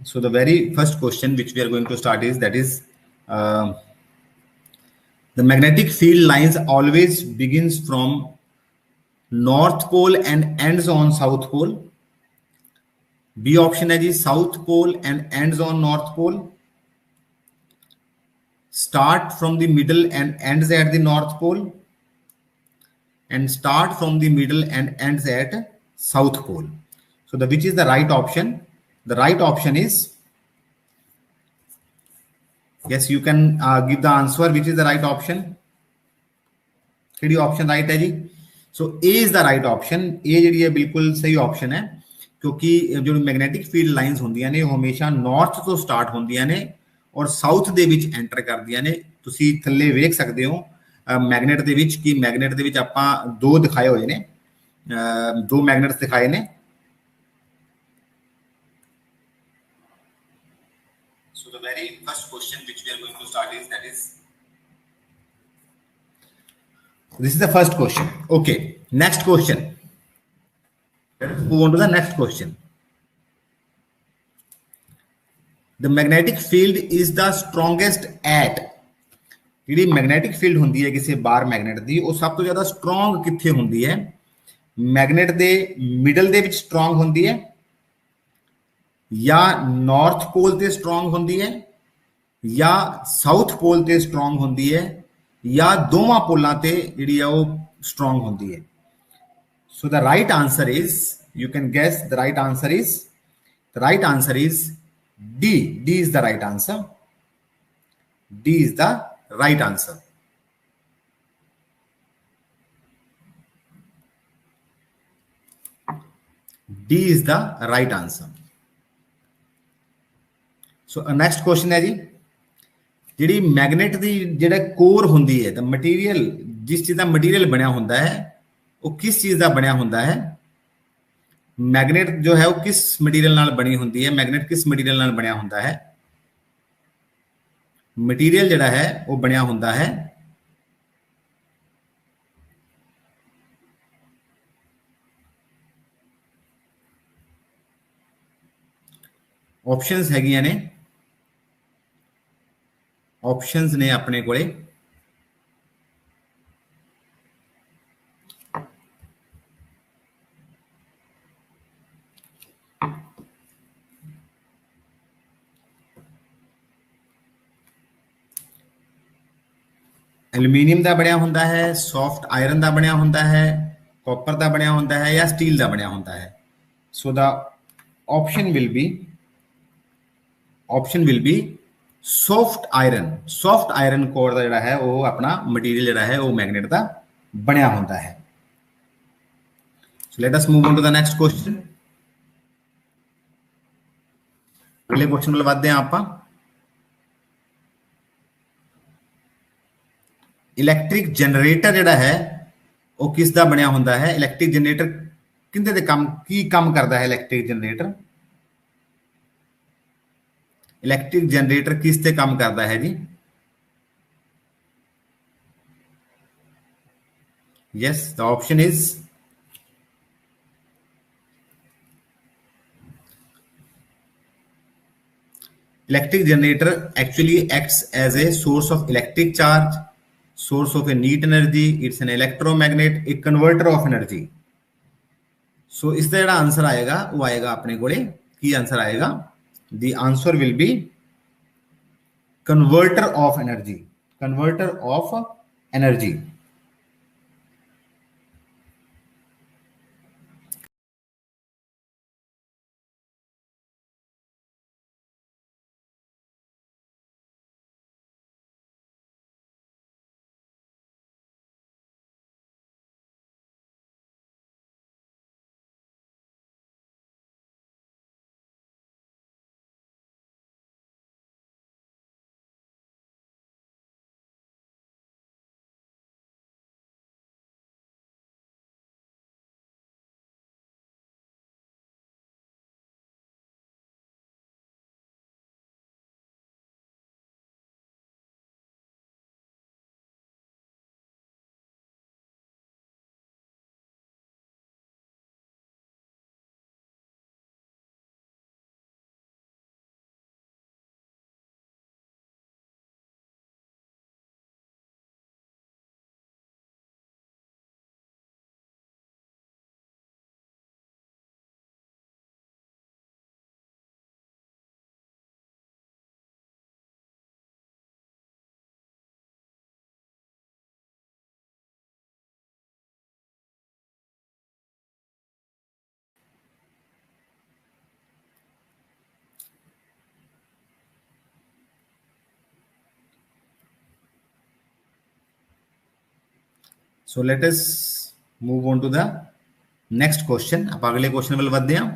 So the very first question which we are going to start is the magnetic field lines always begins from north pole and ends on south pole. B option है जी south pole and ends on north pole. Start from the middle and ends at the north pole, and start from the middle and ends at south pole. So the which is the right option? The right option is, yes, you can give the answer which is the right option. ਕਿਹੜੀ option right है जी? So A is the right option. A ਜਿਹੜੀ ਹੈ ਬਿਲਕੁਲ ਸਹੀ option ਹੈ, ਕਿਉਂਕਿ ਜੋ magnetic field lines ਹੁੰਦੀਆਂ ਨੇ ਉਹ ਹਮੇਸ਼ਾ ਨਾਰਥ ਤੋਂ ਸਟਾਰਟ ਹੁੰਦੀਆਂ ਨੇ ਔਰ ਸਾਊਥ ਦੇ ਵਿੱਚ ਐਂਟਰ ਕਰਦੀਆਂ ਨੇ। ਤੁਸੀਂ ਥੱਲੇ ਵੇਖ ਸਕਦੇ ਹੋ ਮੈਗਨੇਟ ਦੇ ਵਿੱਚ ਕਿ ਮੈਗਨੇਟ ਦੇ ਵਿੱਚ ਆਪਾਂ ਦੋ ਦਿਖਾਏ ਹੋਏ ਨੇ, ਦੋ ਮੈਗਨੇਟਸ ਦਿਖਾਏ ਨੇ। So the very first question which we are going to start is this is the first question. Okay, next question. Let's move on to the next question. The magnetic field is the strongest at, ਜਿਹੜੀ magnetic field ਹੁੰਦੀ ਹੈ ਕਿਸੇ ਬਾਰ magnet ਦੀ, ਉਹ ਸਭ ਤੋਂ ਜ਼ਿਆਦਾ strong ਕਿੱਥੇ ਹੁੰਦੀ ਹੈ? ਮੈਗਨੇਟ ਦੇ ਮਿਡਲ ਦੇ ਵਿੱਚ ਸਟਰੋਂਗ ਹੁੰਦੀ ਹੈ, ਜਾਂ ਨਾਰਥ ਪੋਲ ਤੇ ਸਟਰੋਂਗ ਹੁੰਦੀ ਹੈ, ਜਾਂ ਸਾਊਥ ਪੋਲ ਤੇ ਸਟਰੋਂਗ ਹੁੰਦੀ ਹੈ, ਜਾਂ ਦੋਵਾਂ ਪੋਲਾਂ ਤੇ ਜਿਹੜੀ ਆ ਉਹ ਸਟਰੋਂਗ ਹੁੰਦੀ ਹੈ। So the right answer is, you can guess the right answer is D. D is the right answer. D is the right answer. D is the right answer. So next question है जी, ਜਿਹੜੀ magnet ਦੀ ਜਿਹੜਾ core ਹੁੰਦੀ ਹੈ, ਤਾਂ material, ਜਿਸ ਚੀਜ਼ ਦਾ material ਬਣਿਆ ਹੁੰਦਾ ਹੈ ਉਹ ਕਿਸ ਚੀਜ਼ ਦਾ ਬਣਿਆ ਹੁੰਦਾ ਹੈ? ਮੈਗਨੇਟ ਜੋ ਹੈ ਉਹ ਕਿਸ ਮਟੀਰੀਅਲ ਨਾਲ ਬਣੀ ਹੁੰਦੀ ਹੈ? ਮੈਗਨੇਟ ਕਿਸ ਮਟੀਰੀਅਲ ਨਾਲ ਬਣਿਆ ਹੁੰਦਾ ਹੈ? ਮਟੀਰੀਅਲ ਜਿਹੜਾ ਹੈ ਉਹ ਬਣਿਆ ਹੁੰਦਾ ਹੈ ऑप्शंस हैगियां ने, ऑप्शंस ने अपने कोले। एल्यूमीनियम का बनया होंदा है, सॉफ्ट आयरन का बनया होंदा है, कॉपर का बनया होंदा है, या स्टील का बनया होंदा है? So the option will be soft iron. Soft iron core का जिहड़ा है वो अपना मटीरियल जिहड़ा है वो मैगनेट का बनया होंदा है। So let us move on to the next question. अगले क्वेश्चन वाल वधदे हां आपां। इलैक्ट्रिक जनरेटर जिहड़ा है वो किस दा बनया होंदा है? इलैक्ट्रिक जनरेटर किंदे दे काम की काम करदा है? इलैक्ट्रिक जनरेटर, इलैक्ट्रिक जनरेटर किस ते काम करदा है जी? Yes, the option is electric generator actually acts as a source of electric charge, source of a neat energy. It's an electromagnet, a converter of energy. So इसका ਜਿਹੜਾ answer आएगा वो आएगा अपने कोले की आंसर आएगा? The answer will be converter of energy, converter of energy. So let us move on to the next question. आप अगले क्वेश्चन ਵੱਲ ਵਧਦੇ ਹਾਂ।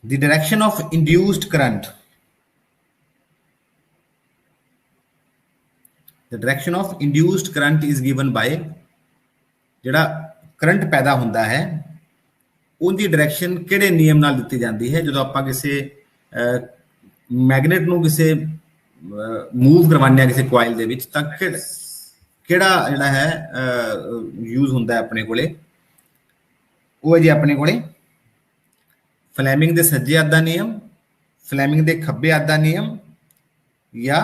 The direction of induced current. The direction of induced current is given by ਜਿਹੜਾ current ਪੈਦਾ ਹੁੰਦਾ ਹੈ ਉਹਦੀ ਡਾਇਰੈਕਸ਼ਨ ਕਿਹੜੇ ਨਿਯਮ ਨਾਲ ਦਿੱਤੀ ਜਾਂਦੀ ਹੈ ਜਦੋਂ ਆਪਾਂ ਕਿਸੇ ਮੈਗਨੇਟ ਨੂੰ ਕਿਸੇ ਮੂਵ ਕਰਵਾਉਂਦੇ ਆ ਕਿਸੇ ਕੋਇਲ ਦੇ ਵਿੱਚ ਤਾਂ ਕਿਹੜਾ ਜਿਹੜਾ ਹੈ ਯੂਜ਼ ਹੁੰਦਾ ਹੈ ਆਪਣੇ ਕੋਲੇ। ਉਹ ਹੈ ਜੀ ਆਪਣੇ ਕੋਲੇ ਫਲੈਮਿੰਗ ਦੇ ਸੱਜੇ ਹੱਥ ਦਾ ਨਿਯਮ, ਫਲੈਮਿੰਗ ਦੇ ਖੱਬੇ ਹੱਥ ਦਾ ਨਿਯਮ ਜਾਂ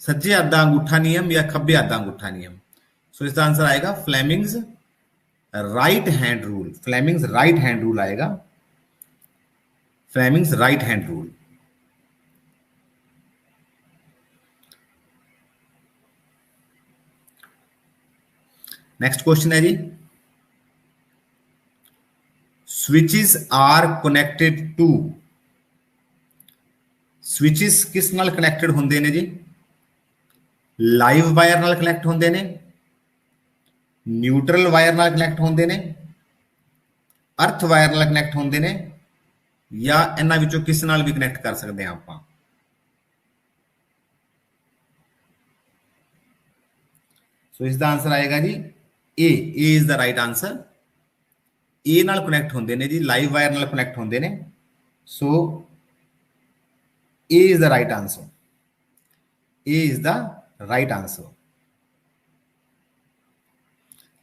ਸੱਜੇ ਹੱਥ ਦਾ ਅੰਗੂਠਾ ਨਿਯਮ ਜਾਂ ਖੱਬੇ ਹੱਥ ਦਾ ਅੰਗੂਠਾ ਨਿਯਮ। ਸੋ इसका आंसर आएगा Fleming's right hand rule. Fleming's right hand rule आएगा, Fleming's right hand rule. Next question है जी, switches are connected to. Switches किस नाल कनेक्टेड होंदे ने जी? लाइव वायर नाल कनेक्ट होंदे ने, न्यूट्रल वायर नाल कनेक्ट होंदे ने, अर्थ वायर नाल कनेक्ट होंदे ने या इन्हां विचों किस नाल भी कनेक्ट कर सकते हैं आपां। सो इसका आंसर आएगा जी A. A is the right answer. A नाल कनेक्ट होंदे ने जी, लाइव वायर नाल कनेक्ट होंदे ने। So A is the right answer. A is the right answer.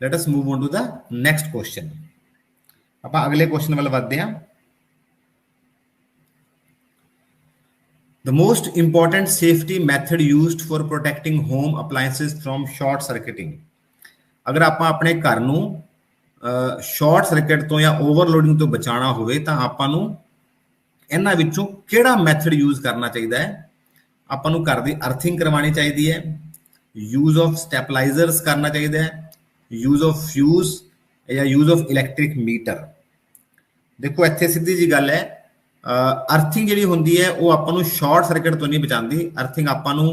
Let us move on to the next question. ਆਪਾਂ ਅਗਲੇ क्वेश्चन ਵੱਲ ਵਧਦੇ ਹਾਂ। The most important safety method used for protecting home appliances from short circuiting. ਅਗਰ ਆਪਾਂ ਆਪਣੇ ਘਰ ਨੂੰ ਸ਼ਾਰਟ ਸਰਕਟ ਤੋਂ ਜਾਂ ਓਵਰਲੋਡਿੰਗ ਤੋਂ ਬਚਾਉਣਾ ਹੋਵੇ ਤਾਂ ਆਪਾਂ ਨੂੰ ਇਹਨਾਂ ਵਿੱਚੋਂ ਕਿਹੜਾ ਮੈਥਡ ਯੂਜ਼ ਕਰਨਾ ਚਾਹੀਦਾ ਹੈ? ਆਪਾਂ ਨੂੰ ਘਰ ਦੀ ਅਰਥਿੰਗ ਕਰਵਾਉਣੀ ਚਾਹੀਦੀ ਹੈ, ਯੂਜ਼ ਆਫ ਸਟੈਪਲਾਈਜ਼ਰਸ ਕਰਨਾ ਚਾਹੀਦਾ ਹੈ, यूज ऑफ फ्यूज या यूज ऑफ इलैक्ट्रिक मीटर। देखो इत्थे सीधी जी गल है, अर्थिंग जिहड़ी हुंदी है वो आपां नूं शॉर्ट सर्किट तो नहीं बचाती। अर्थिंग आपां नूं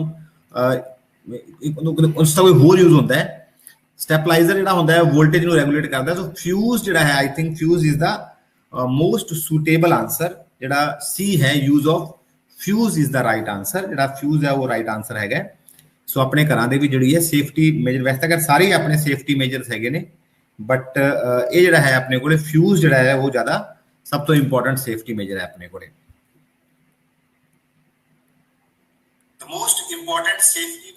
उसका कोई होर यूज होंदा है। स्टैपलाइजर जिहड़ा हुंदा है वोल्टेज नूं रेगुलेट करदा है। सो फ्यूज जिहड़ा है, I think fuse is the most suitable answer. जिहड़ा सी है use of fuse is the right answer. जिहड़ा फ्यूज है वो राइट आंसर हैगा। सो अपने घर के भी जी है सेफ्टी मेजर, वैसे अगर सारे अपने सेफ्टी मेजर्स है ने, बट ये जोड़ा है अपने को फ्यूज जोड़ा है वो ज़्यादा सब तो इंपॉर्टेंट सेफ्टी मेजर है अपने को। Most important safety.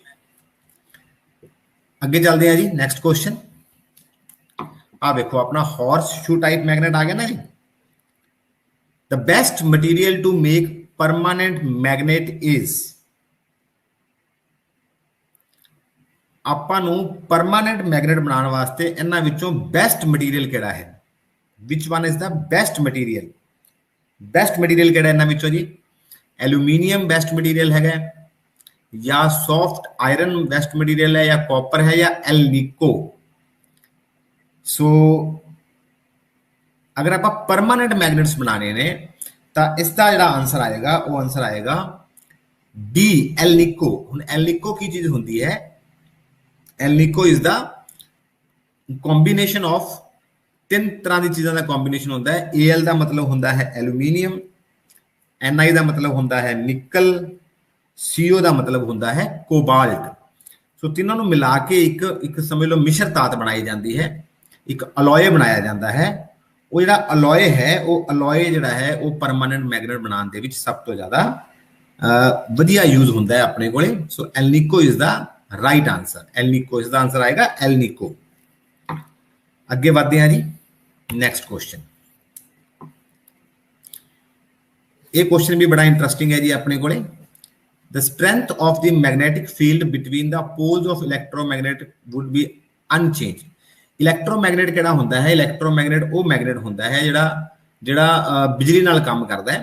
अगे चलते हैं जी नेक्स्ट क्वेश्चन। आ देखो अपना हॉर्स शू टाइप मैग्नेट आ गया ना जी। The best material to make permanent magnet is. ਆਪਾਂ ਨੂੰ परमानेंट मैग्नेट बनाने वास्ते इन्हां विचों बेस्ट मटीरियल किहड़ा है? Which one is the best material? Best material किहड़ा इन्हां विचों जी? एल्यूमीनियम बेस्ट मटीरियल है या सॉफ्ट आयरन बेस्ट मटीरियल है या कॉपर है या एल्निको? सो अगर आप परमानेंट मैग्नेट्स बनाने ने तो इसका जिहड़ा आंसर आएगा वो आंसर आएगा डी, एल्निको। हुण एल्निको की चीज होंदी है? Alnico is the combination of तीन तरह की चीज़ों का कॉम्बिनेशन होता है। एल का मतलब होता है एल्यूमीनियम, एनआई का मतलब होता है निकल, सीओ का मतलब होता है कोबाल्ट। सो तीनों को मिला के एक समझ लो मिश्र धात बनाई जाती है, एक अलॉय बनाया जाता है। वो जो अलॉय है वो अलॉय जो है वो परमानेंट मैग्नेट बनाने के सब तो ज़्यादा वधिया यूज होता है अपने को। So alnico is the right answer. Alnico इसका आंसर आएगा एल्निको। अगे बढ़ते हैं जी नेक्स्ट क्वेश्चन। ये क्वेश्चन भी बड़ा इंटरेस्टिंग है जी अपने को। the strength of the magnetic field between the poles of electromagnet would be unchanged. इलैक्ट्रोमैगनेट ਕਿਹੜਾ ਹੁੰਦਾ ਹੈ? ਇਲੈਕਟ੍ਰੋਮੈਗਨੇਟ ਉਹ ਮੈਗਨੇਟ ਹੁੰਦਾ ਹੈ ਜਿਹੜਾ ਬਿਜਲੀ ਨਾਲ ਕੰਮ ਕਰਦਾ ਹੈ।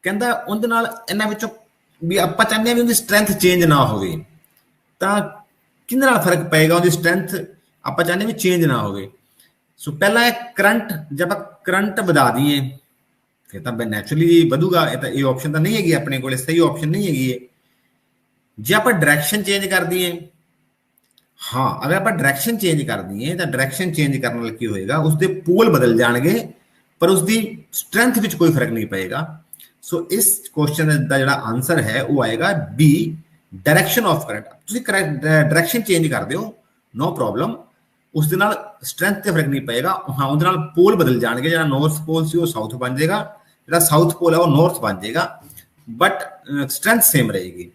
ਕਹਿੰਦਾ ਉਹਦੇ ਨਾਲ ਇਹਨਾਂ ਵਿੱਚੋਂ ਵੀ ਆਪਾਂ ਚਾਹੁੰਦੇ ਹਾਂ ਵੀ ਉਹਦੀ ਸਟਰੈਂਥ ਚੇਂਜ ਨਾ ਹੋਵੇ, ਤਾਂ ਕਿਹਦੇ ਨਾਲ ਫਰਕ ਪਏਗਾ? ਉਹਦੀ ਸਟਰੈਂਥ ਆਪਾਂ ਚਾਹੁੰਦੇ ਵੀ ਚੇਂਜ ਨਾ ਹੋਵੇ। ਸੋ ਪਹਿਲਾਂ ਕਰੰਟ, ਜੇ ਆਪਾਂ ਕਰੰਟ ਵਧਾ ਦਈਏ ਫਿਰ ਤਾਂ ਨੈਚੁਰਲੀ ਵਧੂਗਾ। ਇਹ ਤਾਂ ਇਹ ਆਪਸ਼ਨ ਤਾਂ ਨਹੀਂ ਹੈਗੀ ਆਪਣੇ ਕੋਲ, ਸਹੀ ਆਪਸ਼ਨ ਨਹੀਂ ਹੈਗੀ ਇਹ। ਜੇ ਆਪਾਂ ਡਾਇਰੈਕਸ਼ਨ ਚੇਂਜ ਕਰ ਦਈਏ, हाँ अगर आप डायरेक्शन चेंज कर दिए तो डायरेक्शन चेंज करने की होएगा, उसके पोल बदल जाएंगे पर उसकी स्ट्रेंथ में कोई फर्क नहीं पएगा। सो इस क्वेश्चन का जो आंसर है वो आएगा बी, डायरेक्शन ऑफ करंट। तुम डायरेक्शन चेंज कर दो नो प्रॉब्लम, उसके नाल स्ट्रेंथ ते फर्क नहीं पएगा। हाँ उसके नाल पोल बदल जाएंगे, जो नॉर्थ पोल से वो साउथ बन जाएगा, जो साउथ पोल है वो नॉर्थ बन जाएगा, बट स्ट्रेंथ सेम रहेगी।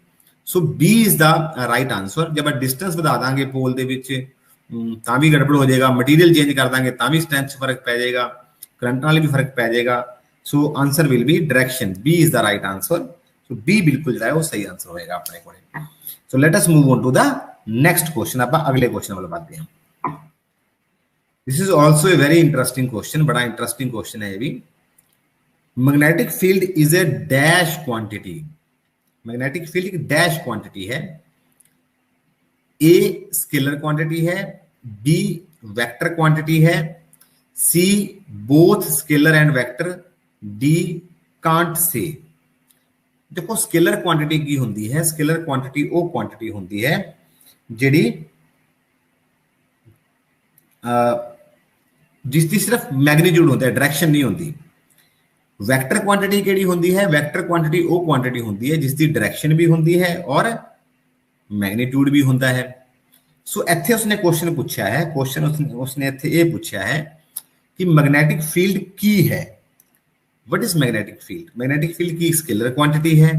So B is the right answer. जब आप डिस्टेंस बढ़ा देंगे पोल के तां भी गड़बड़ हो जाएगा, मटीरियल चेंज कर देंगे तां भी स्ट्रेंथ फर्क पै जाएगा, करंट नाल भी फर्क पै जाएगा। So answer will be direction, B is the right answer. So B बिल्कुल जो है वो सही आंसर होएगा अपने को। So let us move on to the next question. आप अगले क्वेश्चन वाले बात हैं। This is also a very interesting question, बड़ा इंटरेस्टिंग क्वेश्चन है ये भी। Magnetic field is a dash quantity. Magnetic field की डैश क्वांटिटी है। ए स्केलर क्वांटिटी है, बी वेक्टर क्वांटिटी है, C both scalar and vector, D can't say. देखो scalar quantity की होंदी है, स्केलर क्वांटिटी वो क्वांटिटी होंदी है जिहड़ी जिसकी सिर्फ मैग्नीट्यूड होता है, डायरेक्शन नहीं होती। वैक्टर क्वांटिटी केड़ी होंदी है? वैक्टर क्वांटिटी वो क्वांटिटी होंदी है जिसकी डायरेक्शन भी होंदी है और मैग्नीट्यूड भी होता है। सो इत्थे उसने क्वेश्चन पूछा है, क्वेश्चन उसने इत्थे ये पूछा है कि मैग्नेटिक फील्ड की है। What is magnetic field? Magnetic field की स्केलर क्वांटिटी है,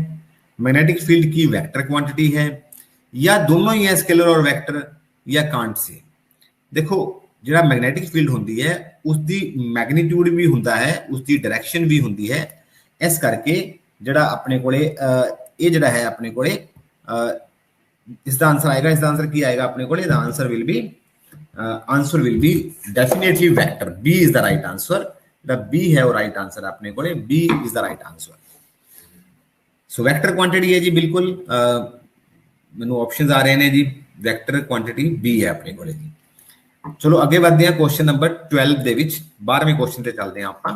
मैग्नेटिक फील्ड की वैक्टर क्वांटिटी है, या दोनों ही है स्केलर और वैक्टर, या कांट से। देखो ਜਿਹੜਾ मैग्नेटिक फील्ड होंदी है उसकी मैग्नीट्यूड भी होंदा है, उसकी डायरेक्शन भी होंदी है। इस करके ਜਿਹੜਾ अपने कोले ये ਜਿਹੜਾ है अपने कोले इसका आंसर आएगा। इसका आंसर की आएगा अपने कोले? Answer will be definitely vector. B is the right answer. The B है वो राइट आंसर अपने कोले, B is the right answer. So vector quantity है जी, बिल्कुल मैनू ऑप्शंस आ रहे हैं जी, वेक्टर क्वांटिटी बी है अपने कोले जी। चलो अगे बढ़ते हैं क्वेश्चन नंबर 12 ਦੇ ਵਿੱਚ 12वें क्वेश्चन ਤੇ ਚੱਲਦੇ ਹਾਂ ਆਪਾਂ।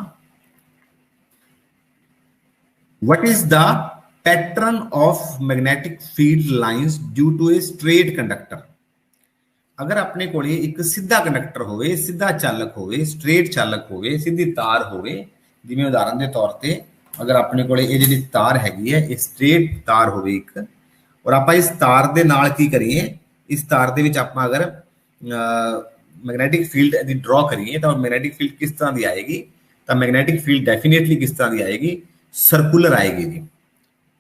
What is the pattern of magnetic field lines due to a straight conductor? अगर अपने कोले एक सीधा कंडक्टर होवे, सीधा चालक होवे, स्ट्रेट चालक होवे, सीधी तार होवे, जिवें उदाहरण के तौर पे अगर अपने कोले ये जिहड़ी तार हैगी है ये स्ट्रेट तार होवे एक, और आपां इस तार दे नाल की करिए, इस तार दे विच आपां अगर मैग्नेटिक फील्ड यदि ड्रॉ करिए तो मैग्नेटिक फील्ड किस तरह की आएगी? तो मैग्नेटिक फील्ड डेफिनेटली किस तरह की आएगी? सर्कुलर आएगी जी,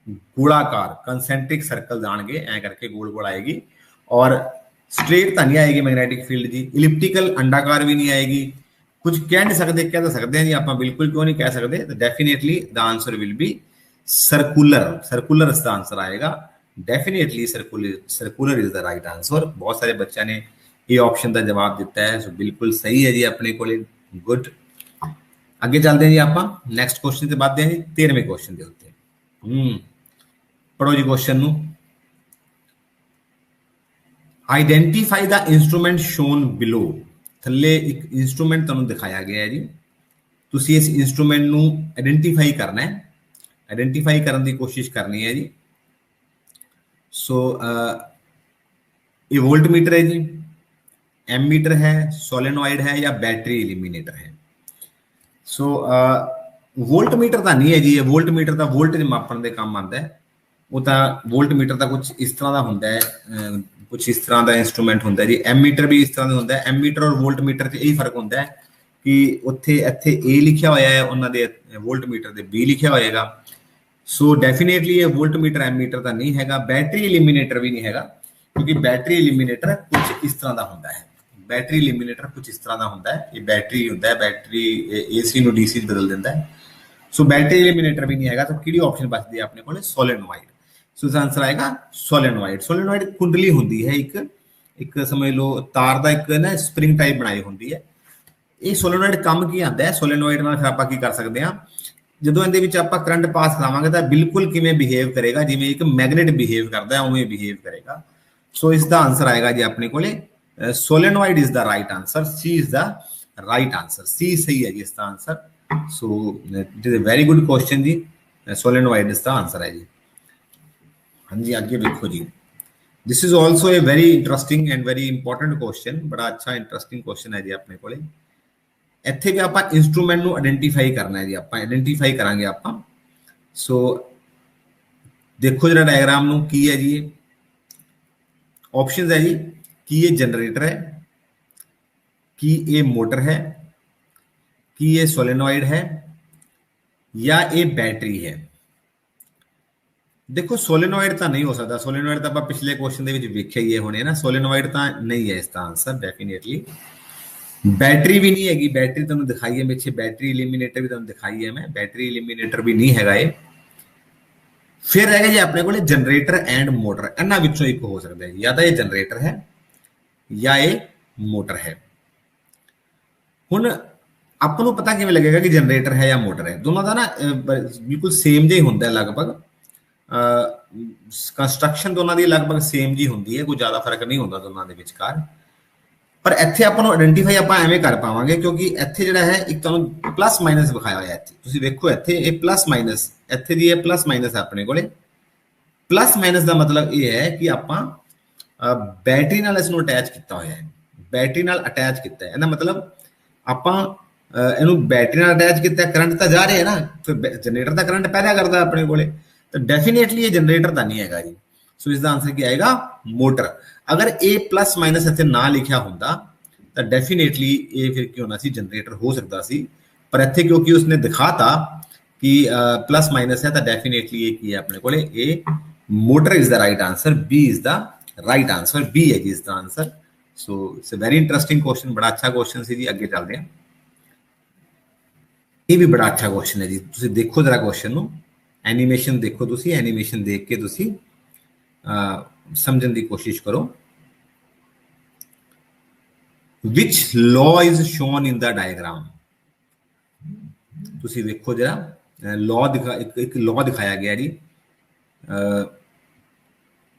गोलाकार कंसेंट्रिक सर्कल आएंगे, ऐ करके गोल गोल आएगी। और स्ट्रेट तो नहीं आएगी मैग्नेटिक फील्ड जी, इलिप्टिकल अंडाकार भी नहीं आएगी। कुछ कह नहीं सकते, कह तो सकते हैं जी आप, बिल्कुल क्यों नहीं कह सकते? तो definitely the answer will B circular. Circular इसका आंसर आएगा, definitely circular is the right answer. बहुत सारे बच्चों ने ये ऑप्शन का जवाब दिता है, सो बिल्कुल सही है जी अपने को। गुड, अगे चलते हैं जी आप नैक्सट क्वेश्चन से बात हैं जी 13वें क्वेश्चन के उत्ते। पढ़ो जी क्वेश्चन नू। Identify the instrument shown below. थल्ले एक इंस्ट्रूमेंट तुहानूं दिखाया गया है जी, तुसीं इस इंस्ट्रूमेंट नू आइडेंटिफाई करना है, आइडेंटिफाई करने की कोशिश करनी है जी। सो ये वोल्ट मीटर है जी, एमीटर है, सोलेनॉइड है, या बैटरी एलिमिनेटर है। सो वोल्ट मीटर तो नहीं है जी, वोल्ट मीटर का वोल्टेज मापन के काम आता है। वो तो वोल्ट मीटर का कुछ इस तरह का होंदा है, कुछ इस तरह का इंस्ट्रूमेंट होंदा है जी। एमीटर भी इस तरह का होंदा है। एमीटर और वोल्ट मीटर से यही फर्क होंदा है कि उत्थे इत्थे ए लिखा होया है, उन्होंने वोल्ट मीटर से बी लिखा होएगा। सो डेफिनेटली ये वोल्ट मीटर एमीटर तो नहीं हैगा। बैटरी एलिमिनेटर भी नहीं हैगा, क्योंकि बैटरी एलिमिनेटर कुछ इस तरह का होंदा है। बैटरी एलिमिनेटर कुछ इस तरह का होंदा है, ये बैटरी होंदा है, बैटरी एसी नू डीसी बदल देता है। सो बैटरी एलिमिनेटर भी नहीं हैगा। तो किहड़ी ऑप्शन बचदी है अपने कोले? सोलेनॉइड। सो इसका आंसर आएगा सोलेनोइड। सोलेनोइड कुंडली होंगी है एक एक समझ लो तार का एक ना स्प्रिंग टाइप बनाई होंगी है। ये सोलेनोइड काम की आता है, सोलेनोइड नाल फिर आपां की कर सकते हैं, ਜਦੋਂ ਇਹਦੇ ਵਿੱਚ ਆਪਾਂ ਕਰੰਟ ਪਾਸ ਕਰਾਵਾਂਗੇ ਤਾਂ ਬਿਲਕੁਲ ਕਿਵੇਂ ਬਿਹੇਵ ਕਰੇਗਾ, ਜਿਵੇਂ ਇੱਕ ਮੈਗਨੇਟ ਬਿਹੇਵ ਕਰਦਾ ਹੈ ਉਵੇਂ ਬਿਹੇਵ ਕਰੇਗਾ। ਸੋ ਇਸ ਦਾ ਆਨਸਰ ਆਏਗਾ ਜੀ ਆਪਣੇ ਕੋਲੇ solenoid is the right answer, C is the right answer, C सही है जी इसका answer. So it is a very good question जी, सोलेनोइड इसका आंसर है जी। हाँ जी आगे देखो जी, this is also a very interesting and very important question, बड़ा अच्छा इंटरेस्टिंग क्वेश्चन है जी अपने को। ਇੱਥੇ ਵੀ ਆਪਾਂ ਇੰਸਟਰੂਮੈਂਟ ਨੂੰ ਆਇਡੈਂਟੀਫਾਈ ਕਰਨਾ ਹੈ ਜੀ, ਆਪਾਂ ਆਇਡੈਂਟੀਫਾਈ ਕਰਾਂਗੇ ਆਪਾਂ। ਸੋ ਦੇਖੋ ਜਿਹੜਾ ਡਾਇਗਰਾਮ ਨੂੰ ਕੀ ਹੈ ਜੀ, ऑप्शंस है जी, कि ये जनरेटर है, कि ये मोटर है, कि ये सोलेनोइड है, या ये बैटरी है। देखो सोलेनोइड तो नहीं हो सकता, सोलेनोइड तो आप पिछले क्वेश्चन के वेख्या ही है होने ना, सोलेनोइड तो नहीं है इसका आंसर डेफिनेटली। बैटरी भी नहीं हैगी, बैटरी तुहानूं दिखाई है पिछे, बैटरी एलिमिनेटर भी तुहानूं दिखाई है मैं, बैटरी एलिमिनेटर भी नहीं हैगा ये। फिर रहेगा जी अपने को जनरेटर एंड मोटर, इन्हां विचों एक हो सकता है, या तो ये जनरेटर है या ये मोटर है। हुण आपां नूं पता किवें लगेगा कि जनरेटर है या मोटर है, दोनों का ना बिल्कुल सेम जिहा ही हुंदा है, लगभग कंस्ट्रक्शन दोनों की लगभग सेम जी होंदी है, कोई ज़्यादा फर्क नहीं होता दोनों के विचकार। पर इत्थे आपां नूं आइडेंटिफाई आपां एवें कर पावांगे क्योंकि इत्थे जिहड़ा है एक तुहानूं प्लस माइनस विखाया होया है, तुसीं देखो इत्थे ये प्लस माइनस, इत्थे जी ये प्लस माइनस है अपने कोले। प्लस माइनस का मतलब ये है कि आपां बैटरी नाल इसनूं अटैच किया होया है, बैटरी नाल अटैच किया है, इहदा मतलब आपां इहनूं बैटरी नाल अटैच किया, करंट तो जा रहा है ना, फिर जनरेटर का करंट पैदा करता है अपने कोले, तो डेफिनेटली ये जनरेटर तो नहीं हैगा जी। सो इसका आंसर क्या आएगा, मोटर। अगर ए प्लस माइनस इत्थे ना लिखिया हुंदा तो डेफिनेटली ये फिर की होना सी, जनरेटर हो सकता सी, पर इत्थे क्योंकि उसने दिखाता कि प्लस माइनस है तो डेफिनेटली ये की है अपने कोले, A motor is the right answer, B is the right answer, B है जी इसका answer. So it's a very interesting question, बड़ा अच्छा क्वेश्चन सी जी। अगे चलते हैं, ये भी बड़ा अच्छा क्वेश्चन है जी, तुसी देखो जरा क्वेश्चन नूं, एनीमेशन देखो, तुसी एनीमेशन देख के तुसी समझने की कोशिश करो। Which law is shown in the diagram? तुसी देखो जरा लॉ दिखा, एक लॉ दिखाया गया जी,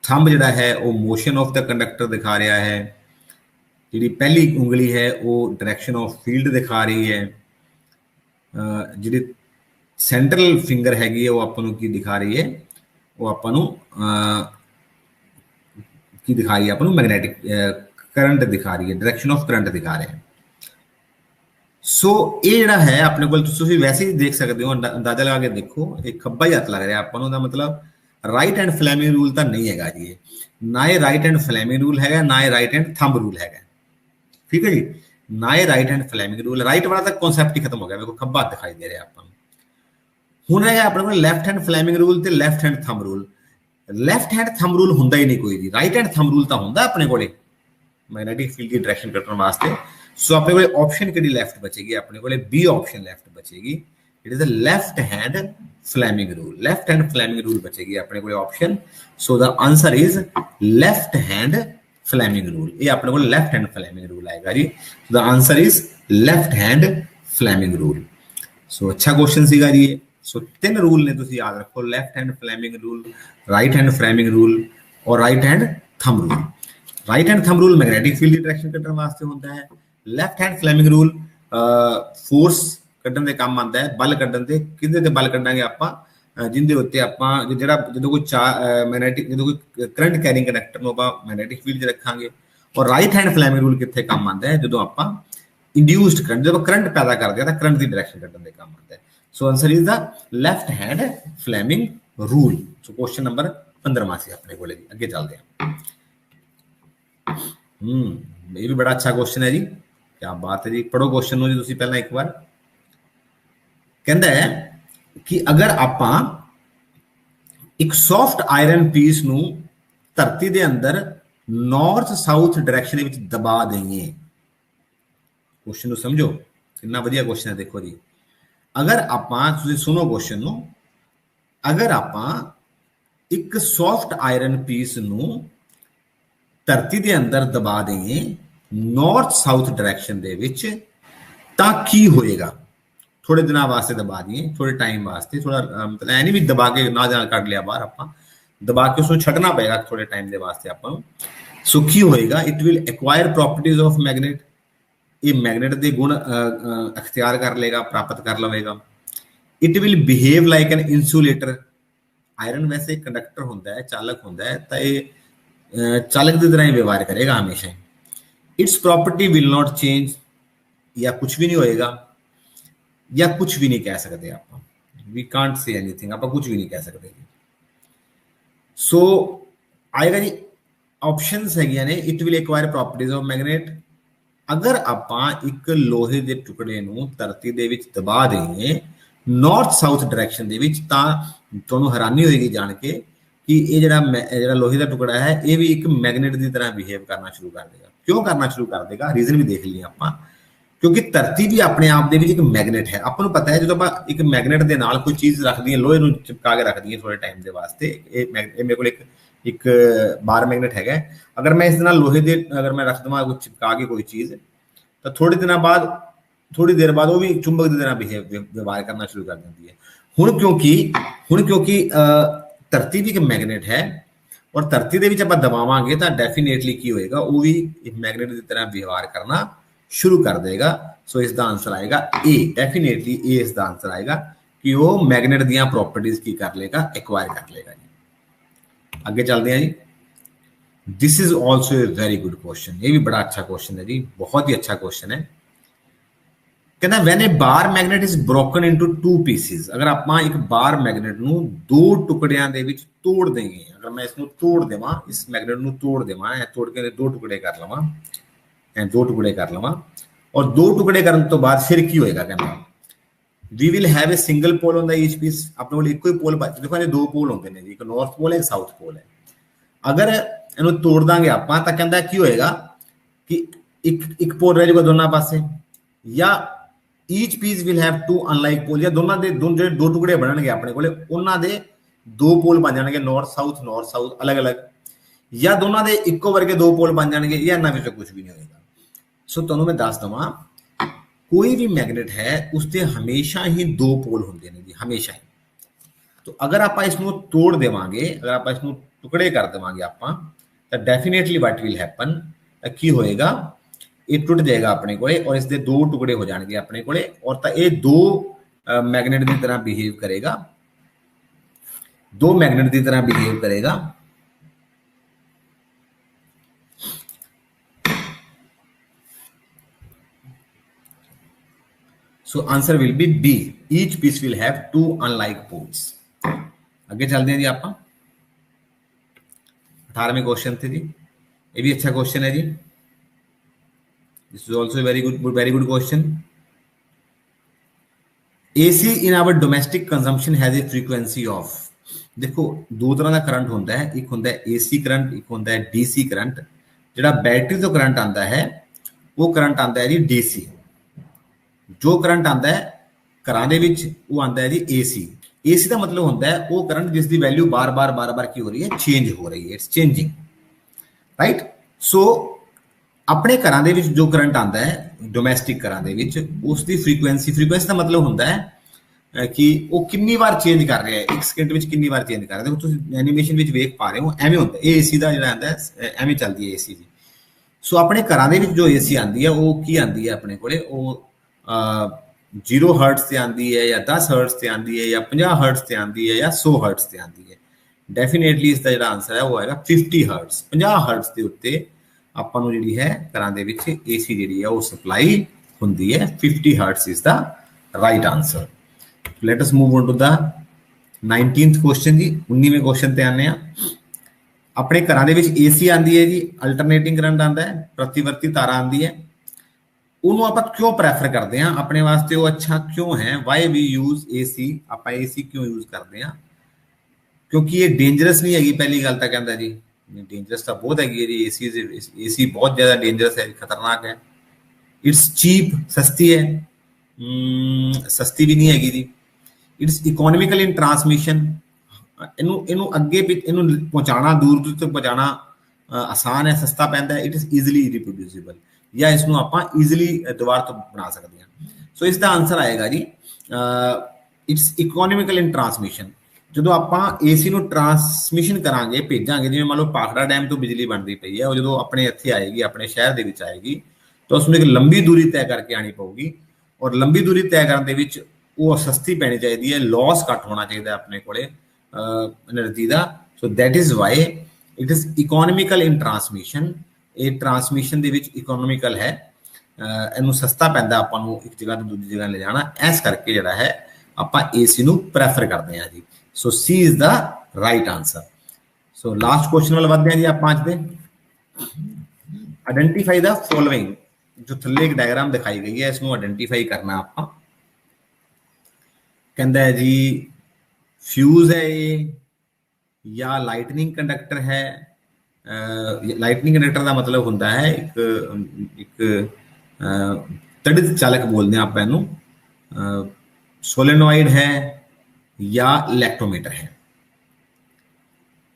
थंब जिहड़ा है वो मोशन ऑफ द कंडक्टर दिखा रहा है, जी पहली उंगली है वो डायरेक्शन ऑफ फील्ड दिखा रही है, जी सेंट्रल फिंगर हैगी वो आपां नूं की दिखा रही है, वो आपां नूं की दिखा रही है, आपां नूं मैग्नेटिक करंट दिखा रही है, डायरेक्शन ऑफ करंट दिखा रहे हैं। सो ये जिहड़ा है अपने को, तुसीं वैसे ही देख सकते हो, अंदाजा लगा के देखो, एक खब्बा ही हथ लग रहा है आपां नूं, दा मतलब राइट हैंड फ्लैमिंग रूल तो नहीं हैगा जी, ना ये राइट हैंड फ्लैमिंग रूल हैगा, ना ये राइट हैंड थंब रूल हैगा, ठीक है जी, ना ये right hand Fleming rule, right वाला तो कॉन्सैप्ट ही खत्म हो गया, मेरे को खब्बा हथ दिखाई दे रहा है आपां नूं। हुण है अपने को लैफ्ट हैंड फ्लैमिंग रूल ते left hand thumb rule. Left hand thumb rule हुंदा ही नहीं कोई जी, राइट हैंड थंब रूल तो हुंदा अपने कोले मैग्नेटिक फील्ड की डायरेक्शन कटण वास्ते। सो अपने कोले ऑप्शन किहड़ी लेफ्ट बचेगी, अपने कोले बी ऑप्शन लेफ्ट बचेगी, it is the left hand Fleming rule, left hand Fleming rule बचेगी अपने कोले option. So the answer is left hand Fleming rule, ये अपने को लेफ्ट हैंड फ्लैमिंग रूल आएगा जी। The answer is left hand Fleming rule. So अच्छा question सीगा जी। सो तीन रूल ने तुसीं याद रखो, left hand Fleming rule, right hand Fleming rule और right hand thumb rule. Right hand thumb rule magnetic field की डायरेक्शन कटण वास्ते होता है, left hand Fleming rule force कड्ढण दे काम आंदा है, बल कड्ढण ते, किहदे ते बल कड्ढांगे आपां, जिंदे उत्ते आपां जिहड़ा जदों कोई मैग्नेटिक जदों कोई करंट कैरिंग कंडक्टर नूं आपां मैग्नेटिक फील्ड च रखांगे। और राइट हैंड फ्लैमिंग रूल कित्थे काम आंदा है, जदों आपां इंड्यूस्ड करंट, जदों करंट पैदा करदे आ तां करंट दी डायरेक्शन कड्ढण दे काम आंदा है। So answer is the left hand Fleming rule. So question number 15वां सी अपने कोले जी। अगे चलदे हां। ये भी बड़ा अच्छा क्वेश्चन है जी, क्या बात है जी। पढ़ो क्वेश्चन नूं जी तुसीं पहलां एक बार। कहंदा है कि अगर आपां एक सॉफ्ट आयरन पीस नूं धरती दे अंदर नॉर्थ साउथ डायरेक्शन विच दबा दईए, क्वेश्चन नूं समझो कितना वधिया क्वेश्चन है। देखो जी, अगर आपां तुसीं सुनो क्वेश्चन नूं, अगर आपां ਇੱਕ ਸੌਫਟ ਆਇਰਨ ਪੀਸ ਨੂੰ ਧਰਤੀ ਦੇ ਅੰਦਰ ਦਬਾ ਦਈਏ ਨਾਰਥ ਸਾਊਥ ਡਾਇਰੈਕਸ਼ਨ ਦੇ ਵਿੱਚ ਤਾਂ ਕੀ ਹੋਏਗਾ? ਥੋੜੇ ਦਿਨਾਂ ਵਾਸਤੇ ਦਬਾ ਦਈਏ, ਥੋੜੇ ਟਾਈਮ ਵਾਸਤੇ, ਥੋੜਾ ਮਤਲਬ ਐ ਨਹੀਂ ਵੀ ਦਬਾ ਕੇ ਨਾਲ ਕੱਢ ਲਿਆ ਬਾਹਰ, ਆਪਾਂ ਦਬਾ ਕੇ ਉਸਨੂੰ ਛੱਡਣਾ ਪਏਗਾ ਥੋੜੇ ਟਾਈਮ ਦੇ ਵਾਸਤੇ ਆਪਾਂ ਨੂੰ। ਸੋ ਕੀ ਹੋਏਗਾ? It will acquire properties of magnet, ਇਹ ਮੈਗਨੇਟ ਦੇ ਗੁਣ ਅਖਤਿਆਰ ਕਰ ਲੇਗਾ, ਪ੍ਰਾਪਤ ਕਰ ਲਵੇਗਾ। It will behave like an insulator, iron ਵੈਸੇ ਕੰਡਕਟਰ ਹੁੰਦਾ ਹੈ, ਚਾਲਕ ਹੁੰਦਾ ਹੈ, ਤਾਂ ਇਹ ਚਾਲਕ ਦੀ ਤਰ੍ਹਾਂ ਹੀ ਵਿਵਹਾਰ ਕਰੇਗਾ ਹਮੇਸ਼ਾ। ਇਟਸ ਪ੍ਰੋਪਰਟੀ ਵਿਲ ਨॉट ਚੇਂਜ, ਜਾਂ ਕੁਝ ਵੀ ਨਹੀਂ ਹੋਏਗਾ, ਜਾਂ ਕੁਝ ਵੀ ਨਹੀਂ ਕਹਿ ਸਕਦੇ ਆਪਾਂ, ਵੀ ਕਾਂਟ ਸੇ ਐਨੀਥਿੰਗ, ਆਪਾਂ ਕੁਝ ਵੀ ਨਹੀਂ ਕਹਿ ਸਕਦੇ। ਸੋ ਆਏਗਾ ਜੀ ਆਪਸ਼ਨਸ ਹੈਗੀਆਂ ਨੇ, it will acquire properties of magnet. ਅਗਰ ਆਪਾਂ ਇੱਕ ਲੋਹੇ ਦੇ ਟੁਕੜੇ ਨੂੰ ਧਰਤੀ ਦੇ ਵਿੱਚ ਦਬਾ ਦੇਈਏ ਨਾਰਥ ਸਾਊਥ ਡਾਇਰੈਕਸ਼ਨ ਦੇ ਵਿੱਚ, ਤਾਂ ਤੁਹਾਨੂੰ ਹੈਰਾਨੀ ਹੋਏਗੀ ਜਾਣ ਕੇ ਕਿ ਇਹ ਜਿਹੜਾ ਲੋਹੇ ਦਾ ਟੁਕੜਾ ਹੈ ਇਹ ਵੀ ਇੱਕ ਮੈਗਨੇਟ ਦੀ ਤਰ੍ਹਾਂ ਬਿਹੇਵ ਕਰਨਾ ਸ਼ੁਰੂ ਕਰ ਦੇਗਾ। ਕਿਉਂ ਕਰਨਾ ਸ਼ੁਰੂ ਕਰ ਦੇਗਾ? ਰੀਜ਼ਨ ਵੀ ਦੇਖ ਲਈਏ ਆਪਾਂ। ਕਿਉਂਕਿ ਧਰਤੀ ਵੀ ਆਪਣੇ ਆਪ ਦੇ ਵਿੱਚ ਇੱਕ ਮੈਗਨੇਟ ਹੈ। ਆਪਾਂ ਨੂੰ ਪਤਾ ਹੈ ਜਦੋਂ ਆਪਾਂ ਇੱਕ ਮੈਗਨੇਟ ਦੇ ਨਾਲ ਕੋਈ ਚੀਜ਼ ਰੱਖਦੀ ਹੈ, ਲੋਹੇ ਨੂੰ ਚਿਪਕਾ ਕੇ ਰੱਖਦੀ ਹੈ ਥੋੜੇ ਟਾਈਮ ਦੇ ਵਾਸਤੇ, ਇਹ ਮੇਰੇ ਕੋਲ ਇੱਕ ਬਾਰ ਮੈਗਨੇਟ ਹੈਗਾ, ਅਗਰ ਮੈਂ ਇਸ ਦੇ ਨਾਲ ਲੋਹੇ ਦੇ ਅਗਰ ਮੈਂ ਰੱਖ ਦੇਵਾਂ ਕੁਝ ਚਿਪਕਾ ਕੇ ਕੋਈ ਚੀਜ਼, ਤਾਂ ਥੋੜੇ ਦਿਨਾਂ ਬਾਅਦ, ਥੋੜੀ ਦੇਰ ਬਾਅਦ ਉਹ ਵੀ ਚੁੰਬਕ ਦੀ ਤਰ੍ਹਾਂ ਵਿਵਹਾਰ ਕਰਨਾ ਸ਼ੁਰੂ ਕਰ ਦਿੰਦੀ ਹੈ। ਹੁਣ ਕਿਉਂਕਿ ਧਰਤੀ ਵੀ ਇੱਕ ਮੈਗਨੇਟ ਹੈ, ਔਰ ਧਰਤੀ ਦੇ ਵਿੱਚ ਆਪਾਂ ਦਬਾਵਾਂਗੇ ਤਾਂ ਡੈਫੀਨੇਟਲੀ ਕੀ ਹੋਏਗਾ? ਉਹ ਵੀ ਇੱਕ ਮੈਗਨੇਟ ਦੀ ਤਰ੍ਹਾਂ ਵਿਵਹਾਰ ਕਰਨਾ ਸ਼ੁਰੂ ਕਰ ਦੇਗਾ। ਸੋ ਇਸ ਦਾ ਆਂਸਰ ਆਏਗਾ ਏ, ਡੈਫੀਨੇਟਲੀ ਏ ਇਸ ਦਾ ਆਂਸਰ ਆਏਗਾ ਕਿ ਉਹ ਮੈਗਨੇਟ ਦੀਆਂ ਪ੍ਰੋਪਰਟੀਜ਼ ਕੀ ਕਰ ਲੇਗਾ? ਐਕਵਾਇਰ ਕਰ ਲੇਗਾ ਜੀ। ਅੱਗੇ ਚੱਲਦੇ हैं जी। This is also a very good question, ये भी बड़ा अच्छा क्वेश्चन है जी, बहुत ही अच्छा क्वेश्चन है। कहना when A bar magnet is broken into two pieces, अगर ਆਪਾਂ ਇੱਕ ਬਾਰ ਮੈਗਨੇਟ ਨੂੰ ਦੋ ਟੁਕੜਿਆਂ ਦੇ ਵਿੱਚ ਤੋੜ ਦੇਂਗੇ, ਅਗਰ ਮੈਂ ਇਸ ਨੂੰ ਤੋੜ ਦੇਵਾਂ, ਇਸ ਮੈਗਨੇਟ ਨੂੰ ਤੋੜ ਦੇਵਾਂ, ਇਹ ਤੋੜ ਕੇ ਦੋ ਟੁਕੜੇ ਕਰ ਲਵਾਂ, ਇਹ ਦੋ ਟੁਕੜੇ ਕਰ ਲਵਾਂ, ਔਰ ਦੋ ਟੁਕੜੇ ਕਰਨ ਤੋਂ ਬਾਅਦ ਫਿਰ ਕੀ ਹੋਏਗਾ? ਕਹਿੰਦਾ we will have a single pole on the each piece, ਆਪਣੇ ਕੋਲ ਇੱਕੋ ਹੀ ਪੋਲ ਬਚ, ਦੇਖੋ ਇਹ ਦੋ ਪੋਲ ਹੁੰਦੇ ਨੇ ਜੀ, ਇੱਕ ਨਾਰਥ ਪੋਲ ਹੈ, ਇੱਕ ਸਾਊਥ ਪੋਲ ਹੈ। ਅਗਰ ਇਹਨੂੰ ਤੋੜ ਦਾਂਗੇ ਆਪਾਂ ਤਾਂ ਕਹਿੰਦਾ ਕੀ ਹੋਏਗਾ ਕਿ ਇੱਕ ਪੋਲ ਰਹਿ ਜਾਊਗਾ ਦੋਨਾਂ ਪਾਸੇ, ਜਾਂ ਈਚ ਪੀਸ ਵਿਲ ਹੈਵ ਟੂ ਅਨਲਾਈਕ ਪੋਲ, ਜਾਂ ਦੋਨਾਂ ਦੇ ਜਿਹੜੇ ਦੋ ਟੁਕੜੇ ਬਣਨਗੇ ਆਪਣੇ ਕੋਲੇ ਉਹਨਾਂ ਦੇ ਦੋ ਪੋਲ ਬਣ ਜਾਣਗੇ, ਨਾਰਥ ਸਾਊਥ ਅਲੱਗ-ਅਲੱਗ, ਜਾਂ ਦੋਨਾਂ ਦੇ ਇੱਕੋ ਵਰਗੇ ਦੋ ਪੋਲ ਬਣ ਜਾਣਗੇ, ਜਾਂ ਇਹਨਾਂ ਵਿੱਚੋਂ ਕੁਝ ਵੀ ਨਹੀਂ ਹੋਏਗਾ। ਸੋ ਤੁਹਾਨੂੰ ਮੈਂ ਦੱਸ ਦਵਾਂ, कोई भी मैग्नेट है उसके हमेशा ही दो पोल होंगे ने जी, हमेशा ही। तो अगर आप इसको तोड़ देवांगे, अगर आप इसको टुकड़े कर देवांगे आप, तो डेफिनेटली व्हाट विल हैपन, की होएगा? ये टूट जाएगा अपने कोले, और इसके दो टुकड़े हो जाएंगे अपने कोले, और तो ये दो मैग्नेट की तरह बिहेव करेगा, दो मैग्नेट की तरह बिहेव करेगा। So answer will be B. Each piece will have two unlike poles. आगे चलते हैं जी। आप 18वें क्वेश्चन थे जी, ये भी अच्छा क्वेश्चन है जी। This is also very good question. AC in our domestic consumption has a frequency of, देखो दो तरह का करंट होता है, एक होता है AC करंट, एक होता है DC करंट। जिहड़ा बैटरी तो करंट आता है वो करंट आता है जी DC, जो करंट आता है घरां दे विच वो आता है जी AC का मतलब होता है वो करंट जिसकी वैल्यू बार बार की हो रही है, चेंज हो रही है, इट्स चेंजिंग, राइट। सो अपने घरां दे विच जो करंट आता है डोमैस्टिक घरां दे विच, उसकी फ्रीकुएंसी का मतलब होता है कि वो कितनी बार चेंज कर रहा है, एक सेकंड विच कितनी बार चेंज कर रहा है। तुसीं एनीमेशन विच वेख पा रहे हो, एवें होंदा है AC का जिहड़ा आंदा है, एवें चलदी है AC जी। सो अपने घरां दे विच जो AC आंदी है वो की आंदी है अपने कोले, वो 0 हर्ट्ज से आती है, या 10 हर्ट्ज से आती है, या 50 हर्ट्ज से आती है, या 100 हर्ट्ज से आती है। डेफिनेटली इसका जो आंसर है वो आएगा 50 हर्ट्ज। 50 हर्ट्ज के उत्ते ਆਪਾਂ ਨੂੰ ਜਿਹੜੀ ਹੈ ਘਰਾਂ ਦੇ ਵਿੱਚ AC ਜਿਹੜੀ ਹੈ ਉਹ ਸਪਲਾਈ ਹੁੰਦੀ ਹੈ। 50 hertz is the right answer. Let us move on to the 19th question ਜੀ। 19ਵੇਂ ਕੁਐਸਚਨ ਤੇ ਆਨੇ ਆ। ਆਪਣੇ ਘਰਾਂ ਦੇ ਵਿੱਚ AC ਆਂਦੀ ਹੈ ਜੀ, ਅਲਟਰਨੇਟਿੰਗ ਕਰੰਟ ਆਂਦਾ ਹੈ, प्रतिवर्ती ਤਾਰਾ ਆਂਦੀ ਹੈ। ਉਹਨੂੰ ਆਪਾਂ ਕਿਉਂ ਪ੍ਰੈਫਰ ਕਰਦੇ ਹਾਂ ਆਪਣੇ ਵਾਸਤੇ, ਉਹ ਅੱਛਾ ਕਿਉਂ ਹੈ, ਵਾਈ ਵੀ ਯੂਜ਼ AC, ਆਪਾਂ AC ਕਿਉਂ ਯੂਜ਼ ਕਰਦੇ ਹਾਂ? ਕਿਉਂਕਿ ਇਹ ਡੇਂਜਰਸ ਨਹੀਂ ਹੈਗੀ। ਪਹਿਲੀ ਗੱਲ ਤਾਂ ਕਹਿੰਦਾ ਜੀ डेंजरस तो बहुत है जी, AC बहुत ज्यादा डेंजरस है, खतरनाक है। इट्स चीप, सस्ती है, सस्ती भी नहीं हैगी जी। इट्स इकोनॉमिकल इन ट्रांसमिशन, ਇਹਨੂੰ ਇਹਨੂੰ ਅੱਗੇ ਇਹਨੂੰ ਪਹੁੰਚਾਉਣਾ, ਦੂਰ ਦੂਰ ਤੱਕ ਪਹੁੰਚਾਉਣਾ ਆਸਾਨ ਹੈ, ਸਸਤਾ ਪੈਂਦਾ ਹੈ। ਇਟ ਇਜ਼ ਈਜ਼ੀਲੀ ਰਿਪਰੋਡਿਊਸਿਬਲ, ਜਾਂ ਇਸਨੂੰ ਆਪਾਂ ਈਜ਼ੀਲੀ ਦੁਬਾਰਾ ਤੋਂ ਬਣਾ ਸਕਦੇ ਹਾਂ। ਸੋ ਇਸ ਦਾ ਆਨਸਰ ਆਏਗਾ ਜੀ ਇਟਸ ਇਕੋਨੋਮਿਕਲ ਇਨ ਟਰਾਂਸਮਿਸ਼ਨ। ਜਦੋਂ ਆਪਾਂ ਏਸੀ ਨੂੰ ਟਰਾਂਸਮਿਸ਼ਨ ਕਰਾਂਗੇ, ਭੇਜਾਂਗੇ, ਜਿਵੇਂ ਮੰਨ ਲਓ ਭਾਖੜਾ ਡੈਮ ਤੋਂ ਬਿਜਲੀ ਬਣਦੀ ਪਈ ਹੈ, ਉਹ ਜਦੋਂ ਆਪਣੇ ਇੱਥੇ ਆਏਗੀ, ਆਪਣੇ ਸ਼ਹਿਰ ਦੇ ਵਿੱਚ ਆਏਗੀ, ਤਾਂ ਉਸਨੂੰ ਇੱਕ ਲੰਬੀ ਦੂਰੀ ਤੈਅ ਕਰਕੇ ਆਣੀ ਪਊਗੀ, ਔਰ ਲੰਬੀ ਦੂਰੀ ਤੈਅ ਕਰਨ ਦੇ ਵਿੱਚ ਉਹ ਸਸਤੀ ਪੈਣੀ ਚਾਹੀਦੀ ਹੈ, ਲੋਸ ਘੱਟ ਹੋਣਾ ਚਾਹੀਦਾ ਆਪਣੇ ਕੋਲੇ એનર્ਜੀ ਦਾ। So that is why it is economical in transmission. ਇਹ ਟਰਾਂਸਮਿਸ਼ਨ ਦੇ ਵਿੱਚ ਇਕੋਨੋਮਿਕਲ ਹੈ, ਇਹਨੂੰ ਸਸਤਾ ਪੈਂਦਾ ਆਪਾਂ ਨੂੰ ਇੱਕ ਜਗ੍ਹਾ ਤੋਂ ਦੂਜੀ ਜਗ੍ਹਾ ਲੈ ਜਾਣਾ, ਇਸ ਕਰਕੇ ਜਿਹੜਾ ਹੈ ਆਪਾਂ ਏਸੀ ਨੂੰ ਪ੍ਰੈਫਰ ਕਰਦੇ ਹਾਂ ਜੀ। So C is the right answer. So last question ਵੱਲ ਵਧਦੇ ਹਾਂ ਜੀ ਆਪਾਂ ਅੱਜ ਦੇ। ਆਇਡੈਂਟੀਫਾਈ ਦਾ ਫੋਲੋਇੰਗ, ਜੋ ਥੱਲੇ ਇੱਕ ਡਾਇਗਰਾਮ ਦਿਖਾਈ ਗਈ ਹੈ, ਇਸਨੂੰ ਆਇਡੈਂਟੀਫਾਈ ਕਰਨਾ ਆਪਾਂ। ਕਹਿੰਦਾ ਹੈ ਜੀ ਫਿਊਜ਼ ਹੈ ਇਹ, ਜਾਂ ਲਾਈਟਨਿੰਗ ਕੰਡਕਟਰ ਹੈ। ਲਾਈਟਨਿੰਗ ਕੰਡਕਟਰ ਦਾ ਮਤਲਬ ਹੁੰਦਾ ਹੈ ਇੱਕ ਤੜਿਤ ਚਾਲਕ ਬੋਲਦੇ ਹਾਂ ਆਪਾਂ ਇਹਨੂੰ। ਸੋਲੇਨੋਇਡ ਹੈ ਜਾਂ ਇਲੈਕਟ੍ਰੋਮੀਟਰ ਹੈ।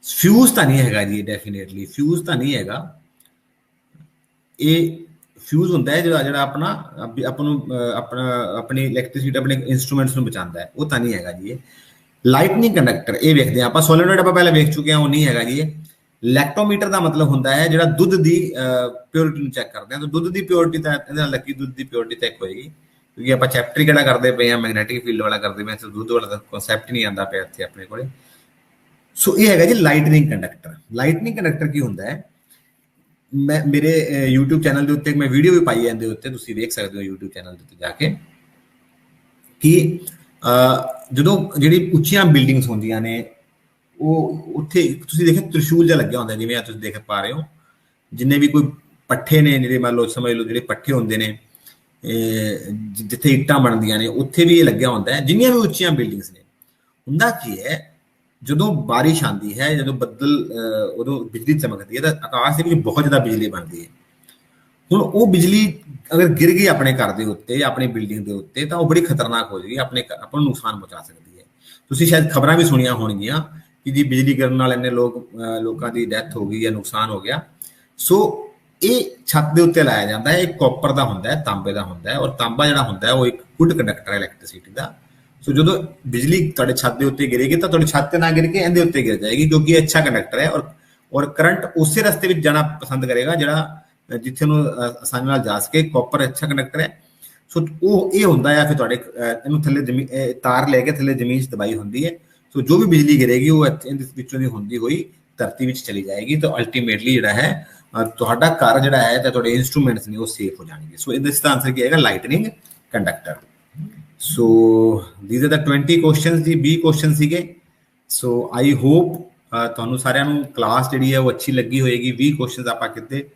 ਫਿਊਜ਼ ਤਾਂ ਨਹੀਂ ਹੈਗਾ ਜੀ, ਡੈਫੀਨੇਟਲੀ ਫਿਊਜ਼ ਤਾਂ ਨਹੀਂ ਹੈਗਾ। ਇਹ ਫਿਊਜ਼ ਹੁੰਦਾ ਹੈ ਜਿਹੜਾ ਆਪਣਾ ਆਪਾਂ ਨੂੰ ਆਪਣੀ ਇਲੈਕਟ੍ਰਿਸਿਟੀ ਆਪਣੇ ਇੰਸਟਰੂਮੈਂਟਸ ਨੂੰ ਬਚਾਉਂਦਾ ਹੈ, ਉਹ ਤਾਂ ਨਹੀਂ ਹੈਗਾ ਜੀ ਇਹ। ਲਾਈਟਨਿੰਗ ਕੰਡਕਟਰ ਇਹ ਵੇਖਦੇ ਹਾਂ ਆਪਾਂ, ਸੋਲੇਨੋਇਡ ਆਪਾਂ ਪਹਿਲਾਂ ਵੇਖ ਚੁੱਕੇ ਹਾਂ, ਉਹ ਨਹੀਂ ਹੈਗਾ ਜੀ ਇਹ। ਲੈਕਟੋਮੀਟਰ ਦਾ ਮਤਲਬ ਹੁੰਦਾ ਹੈ ਜਿਹੜਾ ਦੁੱਧ ਦੀ ਪਿਓਰਿਟੀ ਨੂੰ ਚੈੱਕ ਕਰਦੇ ਹਾਂ, ਤਾਂ ਦੁੱਧ ਦੀ ਪਿਓਰਿਟੀ ਤਾਂ ਇਹਦੇ ਨਾਲ ਲੱਗੀ ਦੁੱਧ ਦੀ ਪਿਓਰਿਟੀ ਚੈੱਕ ਹੋਏਗੀ, ਕਿਉਂਕਿ ਆਪਾਂ ਚੈਪਟਰ ਕਿਹੜਾ ਕਰਦੇ ਪਏ ਹਾਂ, ਮੈਗਨੈਟਿਕ ਫੀਲਡ ਵਾਲਾ ਕਰਦੇ ਪਏ ਹਾਂ, ਦੁੱਧ ਵਾਲਾ ਤਾਂ ਕਨਸੈਪਟ ਨਹੀਂ ਆਉਂਦਾ ਪਿਆ ਇੱਥੇ ਆਪਣੇ ਕੋਲੇ। ਸੋ ਇਹ ਹੈਗਾ ਜੀ ਲਾਈਟਨਿੰਗ ਕੰਡਕਟਰ। ਲਾਈਟਨਿੰਗ ਕੰਡਕਟਰ ਕੀ ਹੁੰਦਾ ਹੈ, ਮੈਂ ਮੇਰੇ YouTube ਚੈਨਲ ਦੇ ਉੱਤੇ ਮੈਂ ਵੀਡੀਓ ਵੀ ਪਾਈ ਹੈ ਇਹਦੇ ਉੱਤੇ, ਤੁਸੀਂ ਵੇਖ ਸਕਦੇ ਹੋ YouTube ਚੈਨਲ ਦੇ ਉੱਤੇ ਜਾ ਕੇ, ਕਿ ਜਦੋਂ ਜਿਹੜੀ ਉੱਚੀਆਂ ਬਿਲਡਿੰਗਸ ਹੁੰਦੀਆਂ ਨੇ, ਉਹ ਉੱਥੇ ਤੁਸੀਂ ਦੇਖਿਆ ਤ੍ਰਿਸ਼ੂਲ ਜਿਹਾ ਲੱਗਿਆ ਹੁੰਦਾ, ਜਿਵੇਂ ਆ ਤੁਸੀਂ ਦੇਖ ਪਾ ਰਹੇ ਹੋ, ਜਿੰਨੇ ਵੀ ਕੋਈ ਪੱਠੇ ਨੇ, ਜਿਹੜੇ ਮੰਨ ਲਓ ਸਮਝ ਲਓ ਜਿਹੜੇ ਪੱਠੇ ਹੁੰਦੇ ਨੇ, ਜਿੱਥੇ ਇੱਟਾਂ ਬਣਦੀਆਂ ਨੇ, ਉੱਥੇ ਵੀ ਇਹ ਲੱਗਿਆ ਹੁੰਦਾ ਹੈ। ਜਿੰਨੀਆਂ ਵੀ ਉੱਚੀਆਂ ਬਿਲਡਿੰਗਸ ਨੇ, ਹੁੰਦਾ ਕੀ ਹੈ, ਜਦੋਂ ਬਾਰਿਸ਼ ਆਉਂਦੀ ਹੈ, ਜਦੋਂ ਬੱਦਲ, ਉਦੋਂ ਬਿਜਲੀ ਚਮਕਦੀ ਹੈ, ਤਾਂ ਆਕਾਸ਼ ਦੇ ਵਿੱਚ ਬਹੁਤ ਜ਼ਿਆਦਾ ਬਿਜਲੀ ਬਣਦੀ ਹੈ। ਹੁਣ ਉਹ ਬਿਜਲੀ ਅਗਰ ਗਿਰ ਗਈ ਆਪਣੇ ਘਰ ਦੇ ਉੱਤੇ, ਆਪਣੀ ਬਿਲਡਿੰਗ ਦੇ ਉੱਤੇ, ਤਾਂ ਉਹ ਬੜੀ ਖਤਰਨਾਕ ਹੋ ਜਾਏਗੀ, ਆਪਾਂ ਨੂੰ ਨੁਕਸਾਨ ਪਹੁੰਚਾ ਸਕਦੀ ਹੈ। ਤੁਸੀਂ ਸ਼ਾਇਦ ਖਬਰਾਂ ਵੀ ਸੁਣੀਆਂ ਹੋਣਗੀਆਂ ਕਿ ਜੀ ਬਿਜਲੀ ਗਿਰਨ ਨਾਲ ਇੰਨੇ ਲੋਕਾਂ ਦੀ ਡੈਥ ਹੋ ਗਈ ਜਾਂ ਨੁਕਸਾਨ ਹੋ ਗਿਆ। ਸੋ ਇਹ ਛੱਤ ਦੇ ਉੱਤੇ ਲਾਇਆ ਜਾਂਦਾ ਹੈ, ਇਹ ਕਾਪਰ ਦਾ ਹੁੰਦਾ ਹੈ, ਤਾਂਬੇ ਦਾ ਹੁੰਦਾ ਹੈ, ਔਰ ਤਾਂਬਾ ਜਿਹੜਾ ਹੁੰਦਾ ਹੈ ਉਹ ਇੱਕ ਗੁੱਡ ਕੰਡਕਟਰ ਹੈ ਇਲੈਕਟ੍ਰਿਸਿਟੀ ਦਾ। ਸੋ ਜਦੋਂ ਬਿਜਲੀ ਤੁਹਾਡੇ ਛੱਤ ਦੇ ਉੱਤੇ ਗਿਰੇਗੀ, ਤਾਂ ਤੁਹਾਡੀ ਛੱਤ ਤੇ ਨਾ ਗਿਰ ਕੇ ਇਹਦੇ ਉੱਤੇ ਗਿਰ ਜਾਏਗੀ, ਕਿਉਂਕਿ ਇਹ ਅੱਛਾ ਕੰਡਕਟਰ ਹੈ, ਔਰ ਕਰੰਟ ਉਸੇ ਰਸਤੇ ਵਿੱਚ ਜਾਣਾ ਪਸੰਦ ਕਰੇਗਾ ਜਿਹੜਾ ਜਿੱਥੇ ਨੂੰ ਆਸਾਨੀ ਨਾਲ ਜਾ ਸਕੇ। ਕਾਪਰ ਅੱਛਾ ਕੰਡਕਟਰ ਹੈ। ਸੋ ਉਹ ਇਹ ਹੁੰਦਾ ਹੈ, ਫਿਰ ਤੁਹਾਡੇ ਇਹਨੂੰ ਥੱਲੇ ਤਾਰ ਲੈ ਕੇ ਥੱਲੇ ਜ਼ਮੀਨ 'ਚ ਦਬਾਈ ਹੁੰਦੀ ਹੈ। ਸੋ ਜੋ ਵੀ ਬਿਜਲੀ ਗਿਰੇਗੀ ਉਹ ਇਹਦੇ ਵਿੱਚੋਂ ਦੀ ਹੁੰਦੀ ਹੋਈ ਧਰਤੀ ਵਿੱਚ ਚਲੀ ਜਾਏਗੀ, ਤਾਂ ਅਲਟੀਮੇਟਲੀ ਜਿਹੜਾ ਹੈ ਤੁਹਾਡਾ ਘਰ ਜਿਹੜਾ ਹੈ ਤੇ ਤੁਹਾਡੇ ਇੰਸਟਰੂਮੈਂਟਸ ਨੇ ਉਹ ਸੇਫ ਹੋ ਜਾਣਗੇ। ਸੋ ਇਹਦਾ ਇਸਦਾ ਆਨਸਰ ਕੀ ਆਏਗਾ, lightning conductor. So these are the 20 questions ਜੀ, 20 ਕੁਐਸਚਨ ਸੀਗੇ। ਸੋ ਆਈ ਹੋਪ ਤੁਹਾਨੂੰ ਸਾਰਿਆਂ ਨੂੰ ਕਲਾਸ ਜਿਹੜੀ ਹੈ ਉਹ ਅੱਛੀ ਲੱਗੀ ਹੋਏਗੀ। 20 ਕੁਐਸਚਨਸ ਆਪਾਂ ਕੀਤੇ।